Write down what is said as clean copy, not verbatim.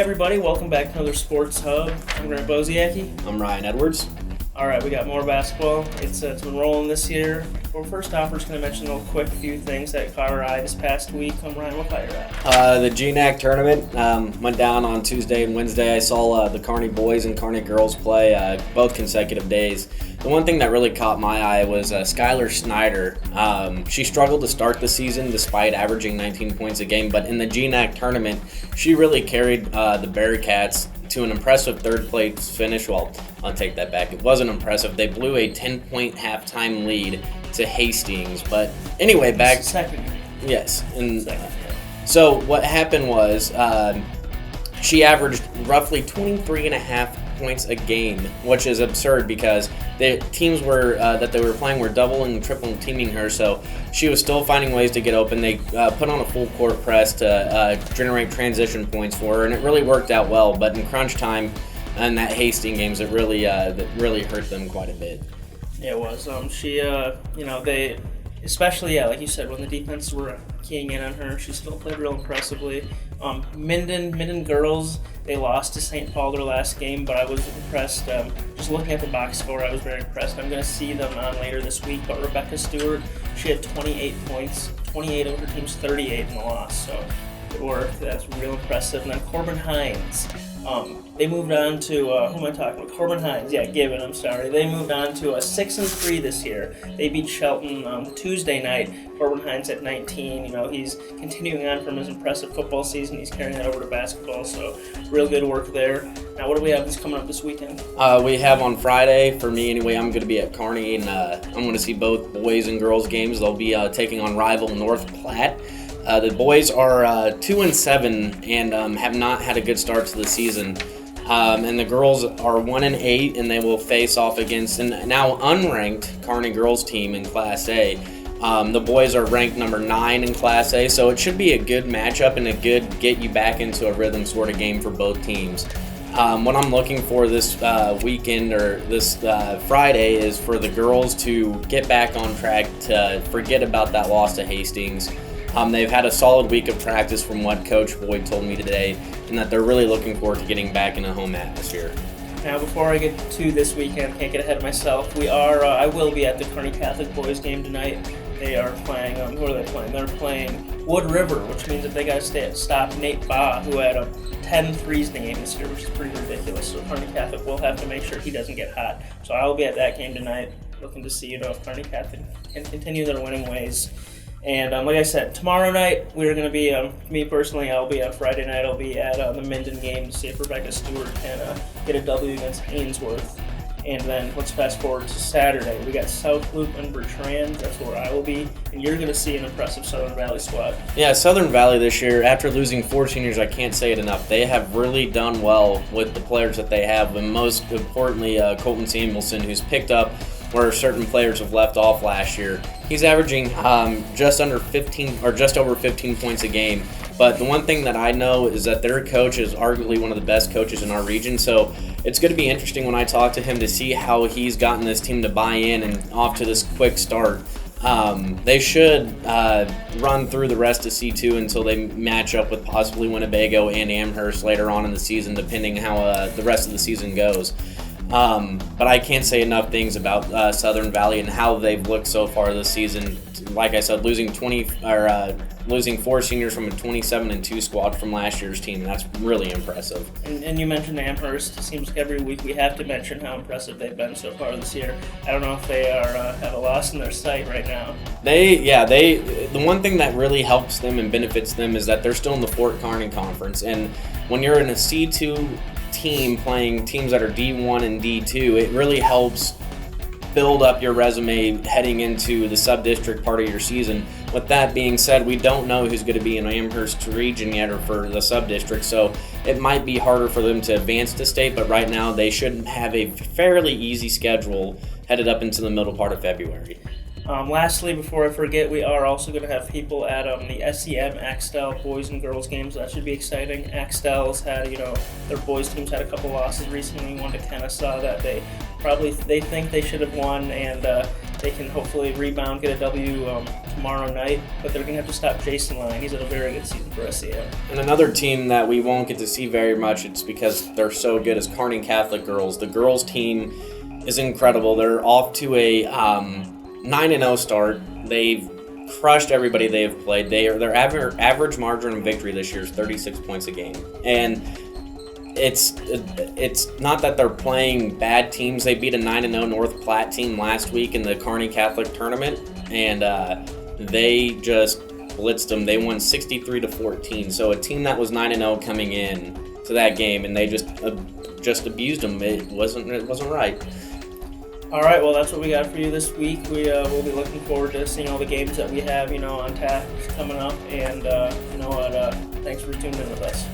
everybody, welcome back to another Sports Hub. I'm Grant Bosiacki. I'm Ryan Edwards. All right, we got more basketball. It's been rolling this year. Well, first off, we're just going to mention a little quick few things that caught our eye this past week. Ryan, what caught your eye? The GNAC tournament went down on Tuesday and Wednesday. I saw the Kearney boys and Kearney girls play both consecutive days. The one thing that really caught my eye was Skylar Snyder. She struggled to start the season despite averaging 19 points a game, but in the GNAC tournament, she really carried the Bearcats to an impressive third-place finish. Well, I'll take that back. It wasn't impressive. They blew a 10-point halftime lead to Hastings. But anyway, back... Second. Yes. And Second, yeah. So what happened was she averaged roughly 23.5 points a game, which is absurd because the teams were that they were playing were double and triple teaming her, so she was still finding ways to get open. They put on a full court press to generate transition points for her, and it really worked out well. But in crunch time and that Hastings games, it really hurt them quite a bit. Yeah, it was. They, especially, like you said, when the defense were keying in on her, she still played real impressively. Minden girls, they lost to St. Paul their last game, but I was impressed. Just looking at the box score, I was very impressed. I'm going to see them on later this week, but Rebecca Stewart, she had 28 points, 28 of her team's 38 in the loss, so good work. That's real impressive. And then Corbin Hines. They moved on to, who am I talking about? Corbin Hines, Gibbon, I'm sorry. They moved on to 6-3 this year. They beat Shelton Tuesday night. Corbin Hines at 19. He's continuing on from his impressive football season. He's carrying that over to basketball, so real good work there. Now, what do we have that's coming up this weekend? We have on Friday, for me anyway, I'm going to be at Kearney, and I'm going to see both boys and girls games. They'll be taking on rival North Platte. The boys are 2-7 and have not had a good start to the season. And the girls are 1-8, and they will face off against a now unranked Kearney girls team in Class A. The boys are ranked number 9 in Class A, so it should be a good matchup and a good get you back into a rhythm sort of game for both teams. What I'm looking for this weekend or this Friday is for the girls to get back on track, to forget about that loss to Hastings. They've had a solid week of practice from what Coach Boyd told me today, and that they're really looking forward to getting back in a home atmosphere. Now, before I get to this weekend, can't get ahead of myself, I will be at the Kearney Catholic boys game tonight. They are playing, who are they playing? They're playing Wood River, which means that they got to stop Nate Baugh, who had 10 threes in the game this year, which is pretty ridiculous. So Kearney Catholic will have to make sure he doesn't get hot. So I will be at that game tonight, looking to see if Kearney Catholic can continue their winning ways. And like I said, tomorrow night we're going to be, me personally, I'll be on Friday night, I'll be at the Minden game to see if Rebecca Stewart can get a W against Ainsworth. And then let's fast forward to Saturday. We got South Loop and Bertrand. That's where I will be. And you're going to see an impressive Southern Valley squad. Yeah, Southern Valley this year, after losing 4 seniors, I can't say it enough. They have really done well with the players that they have, and most importantly, Colton Samuelson, who's picked up where certain players have left off last year. He's averaging just over 15 points a game. But the one thing that I know is that their coach is arguably one of the best coaches in our region. So it's going to be interesting when I talk to him to see how he's gotten this team to buy in and off to this quick start. They should run through the rest of C2 until they match up with possibly Winnebago and Amherst later on in the season, depending how the rest of the season goes. But I can't say enough things about Southern Valley and how they've looked so far this season. Like I said, losing 4 seniors from a 27-2 squad from last year's team. That's really impressive. And you mentioned Amherst. It seems like every week we have to mention how impressive they've been so far this year. I don't know if they have a loss in their sight right now. The one thing that really helps them and benefits them is that they're still in the Fort Kearney Conference. And when you're in a C2 team playing teams that are D1 and D2, it really helps build up your resume heading into the sub-district part of your season. With that being said, we don't know who's going to be in Amherst region yet or for the sub-district, so it might be harder for them to advance to state, but right now they should have a fairly easy schedule headed up into the middle part of February. Lastly, before I forget, we are also going to have people at the SEM Axtell boys and girls games. That should be exciting. Axtell's had, their boys teams had a couple losses recently. One to Kennesaw that they think they should have won, and they can hopefully rebound, get a W tomorrow night, but they're going to have to stop Jason Lang. He's had a very good season for SEM. And another team that we won't get to see very much, it's because they're so good, is Kearney Catholic girls. The girls team is incredible. They're off to a 9-0 start. They've crushed everybody they have played. Their average margin of victory this year is 36 points a game. And it's not that they're playing bad teams. They beat a 9-0 North Platte team last week in the Kearney Catholic tournament, and they just blitzed them. They won 63-14. So a team that was 9-0 coming in to that game, and they just abused them. It wasn't right. All right, well, that's what we got for you this week. We'll be looking forward to seeing all the games that we have, on tap coming up, and thanks for tuning in with us.